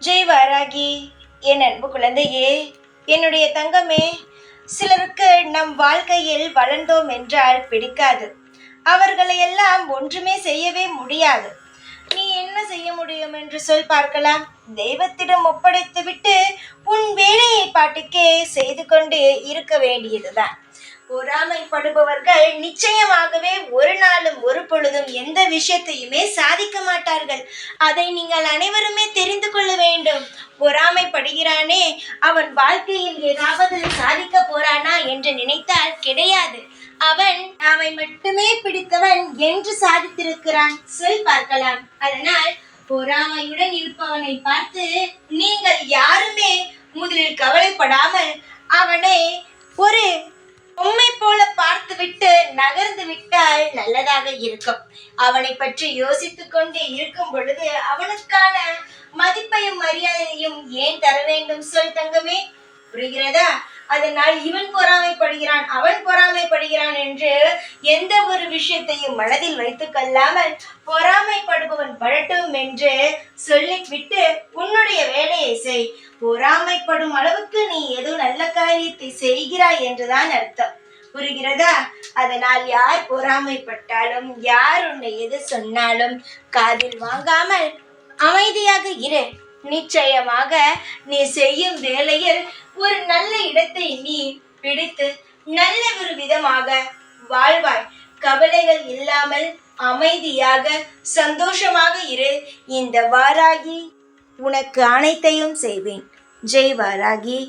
ஜெய் வாராகி, என் அன்பு குழந்தையே, என்னுடைய தங்கமே. சிலருக்கு நம் வாழ்க்கையில் வளர்ந்தோம் என்றால் பிடிக்காது. அவர்களை எல்லாம் ஒன்றுமே செய்யவே முடியாது. நீ என்ன செய்ய முடியும் என்று சொல் பார்க்கலாம். தெய்வத்திடம் ஒப்படைத்து விட்டு உன் வேலையை பாட்டுக்கே செய்து கொண்டு இருக்க வேண்டியதுதான். பொறாமைப்படுபவர்கள் நிச்சயமாகவே ஒரு நாளும் ஒரு பொழுதும் எந்த விஷயத்தையுமே சாதிக்க மாட்டார்கள். அதை நீங்கள் அனைவருமே தெரிந்து கொள்ள வேண்டும். பொறாமைப்படுகிறானே, அவன் வாழ்க்கையில் ஏதாவது சாதிக்க போறானா என்று நினைத்தால் கிடையாது. அவன் அவன் மட்டுமே பிடித்தவன் என்று சாதித்திருக்கிறான். சொல் பார்க்கலாம். அதனால் பொறாமையுடன் இருப்பவனை பார்த்து நீங்கள் யாருமே முதலில் கவலைப்படாமல் அவனை ஒரு உம்மை போல பார்த்துவிட்டு நகர்ந்து விட்டால் நல்லதாக இருக்கும். அவனை பற்றி யோசித்துக் கொண்டே இருக்கும் பொழுது அவனுக்கான மதிப்பையும் மரியாதையும் ஏன் தர வேண்டும் சொல் தங்கமே? புரிகிறதா? அதனால் இவன் பொறாமைப்படுகிறான், அவன் பொறாமைப்படுகிறான் என்று எந்த ஒரு விஷயத்தையும் மனதில் வைத்துக் கொள்ளாமல் பொறாமைப்படுபவன் படட்டும் என்று சொல்லிவிட்டு உன்னுடைய வேலையை செய். பொறாமைப்படும் அளவுக்கு நீ ஏதோ நல்ல காரியத்தை செய்கிறாய் என்றுதான் அர்த்தம். புரிகிறதா? அதனால் யார் பொறாமைப்பட்டாலும் யார் உன்னை எது சொன்னாலும் காதில் வாங்காமல் அமைதியாக இரு. நிச்சயமாக நீ செய்யும் வேலையில் ஒரு நல்ல இடத்தை நீ பிடித்து நல்ல ஒரு விதமாக வாழ்வாய். கவலைகள் இல்லாமல் அமைதியாக சந்தோஷமாக இரு. இந்த வாராகி உனக்கு அனைத்தையும் செய்வேன். ஜெய் வாராகி.